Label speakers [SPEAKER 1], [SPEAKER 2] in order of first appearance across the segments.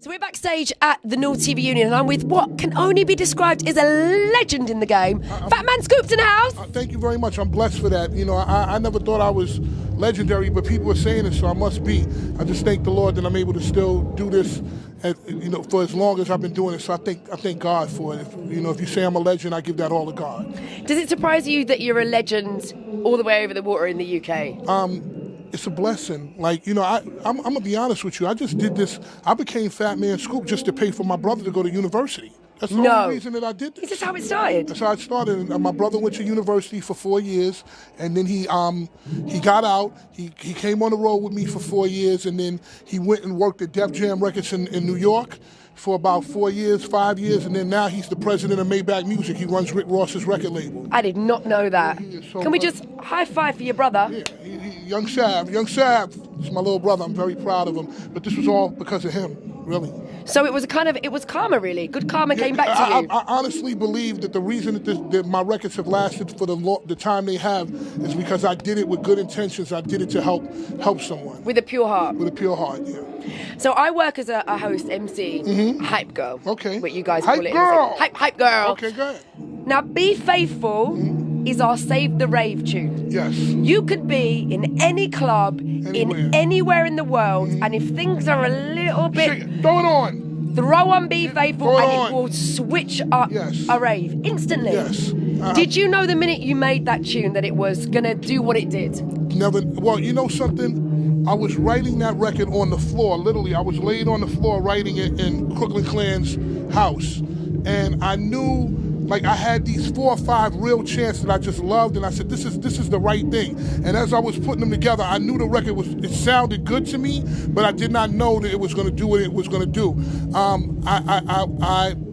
[SPEAKER 1] So we're backstage at the North TV Union and I'm with what can only be described as a legend in the game. Fatman Scoop's in the house.
[SPEAKER 2] Thank you very much. I'm blessed for that. You know, I never thought I was legendary, but people are saying it, so I must be. I just thank the Lord that I'm able to still do this, for as long as I've been doing it. So I thank God for it. If you say I'm a legend, I give that all to God.
[SPEAKER 1] Does it surprise you that you're a legend all the way over the water in the UK?
[SPEAKER 2] It's a blessing. I'm gonna be honest with you. I just did this. I became Fatman Scoop just to pay for my brother to go to university. That's the only reason that I did this.
[SPEAKER 1] Is this how it started?
[SPEAKER 2] That's how it started. My brother went to university for 4 years, and then he got out. He came on the road with me for 4 years, and then he went and worked at Def Jam Records in New York for about 4 years, 5 years, and then now he's the president of Maybach Music. He runs Rick Ross's record label.
[SPEAKER 1] I did not know that. Can we just high five for your brother?
[SPEAKER 2] Yeah, young Sav. It's my little brother. I'm very proud of him. But this was all because of him, really.
[SPEAKER 1] So it was karma, really. Good karma came back to you.
[SPEAKER 2] I honestly believe that the reason that my records have lasted for the time they have is because I did it with good intentions. I did it to help someone.
[SPEAKER 1] With a pure heart.
[SPEAKER 2] With a pure heart, yeah.
[SPEAKER 1] So I work as a host, MC, hype girl.
[SPEAKER 2] Okay.
[SPEAKER 1] What you guys
[SPEAKER 2] hype
[SPEAKER 1] call it.
[SPEAKER 2] Girl.
[SPEAKER 1] Hype girl.
[SPEAKER 2] Okay, go ahead.
[SPEAKER 1] Now, Be Faithful is our Save the Rave tune.
[SPEAKER 2] Yes.
[SPEAKER 1] You could be in any club, anywhere in the world, and if things are a little bit...
[SPEAKER 2] Throw it on.
[SPEAKER 1] Throw on Be Faithful and it will switch up a rave instantly.
[SPEAKER 2] Yes.
[SPEAKER 1] Did you know the minute you made that tune that it was going to do what it did?
[SPEAKER 2] Never. Well, you know something? I was writing that record on the floor. Literally, I was laid on the floor writing it in Crooklyn Clan's house. And I knew, I had these 4 or 5 real chants that I just loved, and I said, this is the right thing. And as I was putting them together, I knew the record it sounded good to me, but I did not know that it was going to do what it was going to do.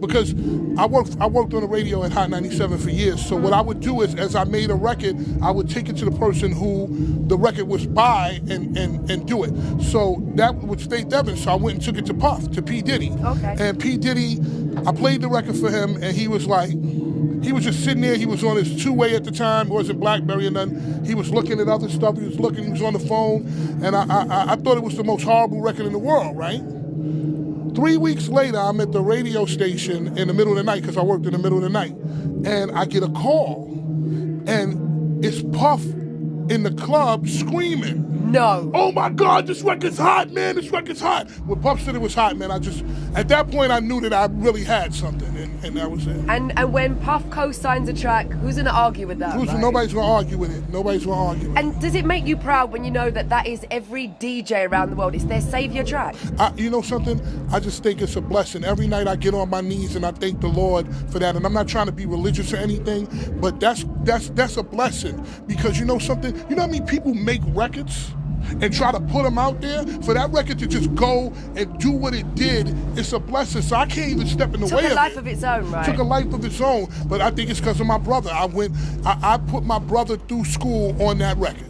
[SPEAKER 2] Because I worked on the radio at Hot 97 for years, so what I would do is, as I made a record, I would take it to the person who the record was by and do it. So that was Faith Evans, so I went and took it to Puff, to P. Diddy.
[SPEAKER 1] Okay.
[SPEAKER 2] And P. Diddy, I played the record for him, and he was just sitting there. He was on his two-way at the time. It wasn't BlackBerry or nothing. He was looking at other stuff. He was on the phone. And I thought it was the most horrible record in the world, right? 3 weeks later, I'm at the radio station in the middle of the night, because I worked in the middle of the night. And I get a call. And it's Puff in the club screaming.
[SPEAKER 1] No.
[SPEAKER 2] Oh my God, this record's hot, man, this record's hot. When Puff said it was hot, man, at that point I knew that I really had something, and that was it.
[SPEAKER 1] And when Puff co-signs a track, who's going to argue with that?
[SPEAKER 2] Nobody's going to argue with it. Nobody's going to argue with it.
[SPEAKER 1] And does it make you proud when you know that is every DJ around the world? It's their savior track?
[SPEAKER 2] You know something? I just think it's a blessing. Every night I get on my knees and I thank the Lord for that. And I'm not trying to be religious or anything, but that's a blessing. Because you know something? You know how many people make records and try to put them out there? For that record to just go and do what it did, it's a blessing. So I can't even step in the way of it.
[SPEAKER 1] Took a life of its own, right?
[SPEAKER 2] Took a life of its own, but I think it's because of my brother. I put my brother through school on that record.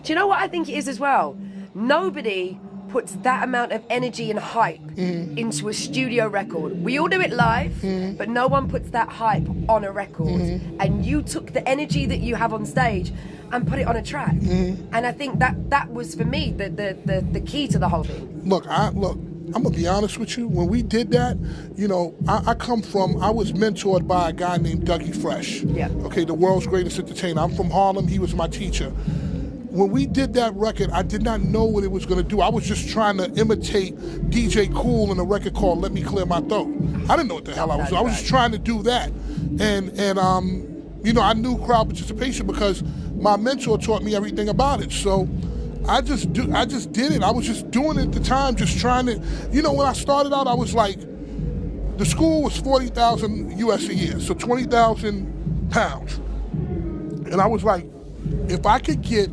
[SPEAKER 1] Do you know what I think it is as well? Nobody puts that amount of energy and hype into a studio record. We all do it live, but no one puts that hype on a record. And you took the energy that you have on stage and put it on a track. And I think that was, for me, the key to the whole thing.
[SPEAKER 2] Look, I'm gonna be honest with you. When we did that, I was mentored by a guy named Dougie Fresh.
[SPEAKER 1] Yeah.
[SPEAKER 2] Okay, the world's greatest entertainer. I'm from Harlem. He was my teacher. When we did that record, I did not know what it was going to do. I was just trying to imitate DJ Kool in a record called Let Me Clear My Throat. I didn't know what the hell I was doing. I was just trying to do that. And I knew crowd participation because my mentor taught me everything about it. So I just did it. I was just doing it at the time, just trying to, when I started out, I was like, the school was $40,000 US a year, so 20,000 pounds. And I was like, if I could get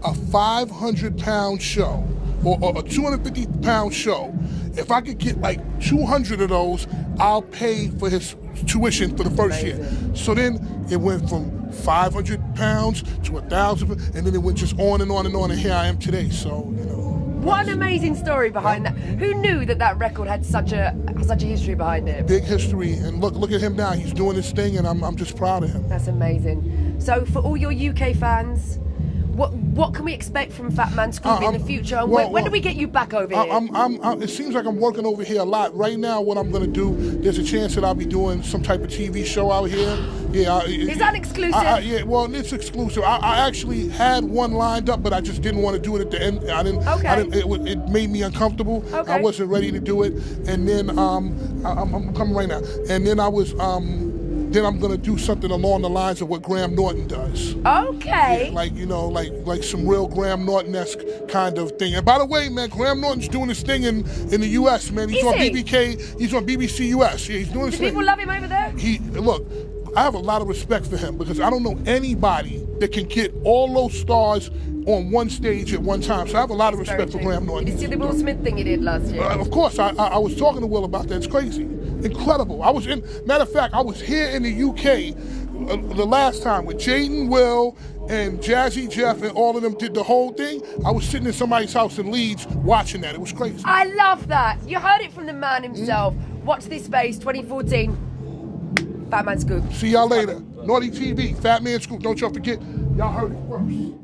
[SPEAKER 2] a 500-pound show or a 250-pound show, if I could get 200 of those, I'll pay for his tuition for the first year. So then it went from 500 pounds to 1,000, and then it went just on and on and on, and here I am today. So
[SPEAKER 1] What an amazing story behind that. Who knew that record had such a history behind it?
[SPEAKER 2] Big history, and look at him now. He's doing his thing, and I'm just proud of him.
[SPEAKER 1] That's amazing. So for all your UK fans, what can we expect from Fatman Scoop in the future? And when do we get you back over here?
[SPEAKER 2] It seems like I'm working over here a lot. Right now, what I'm going to do, there's a chance that I'll be doing some type of TV show out here. Yeah.
[SPEAKER 1] Is that exclusive?
[SPEAKER 2] Yeah, well, it's exclusive. I actually had one lined up, but I just didn't want to do it at the end. It made me uncomfortable.
[SPEAKER 1] Okay.
[SPEAKER 2] I wasn't ready to do it. And then I'm coming right now. And then then I'm gonna do something along the lines of what Graham Norton does.
[SPEAKER 1] Okay.
[SPEAKER 2] Yeah, like some real Graham Norton-esque kind of thing. And by the way, man, Graham Norton's doing his thing in the U.S. Man, he's on BBK. He's on BBC US. Yeah, he's doing his thing.
[SPEAKER 1] Do people love him over there?
[SPEAKER 2] Look, I have a lot of respect for him because I don't know anybody that can get all those stars on one stage at one time. So I have a lot of respect for Graham Norton.
[SPEAKER 1] Did you see the Will Smith thing he did last year?
[SPEAKER 2] Of course, I was talking to Will about that. It's crazy, incredible. Matter of fact, I was here in the UK the last time with Jaden, Will, and Jazzy Jeff, and all of them did the whole thing. I was sitting in somebody's house in Leeds watching that. It was crazy.
[SPEAKER 1] I love that. You heard it from the man himself. Watch this space, 2014. Fatman Scoop.
[SPEAKER 2] See y'all later. Naughty TV, Fatman Scoop. Don't y'all forget, y'all heard it first.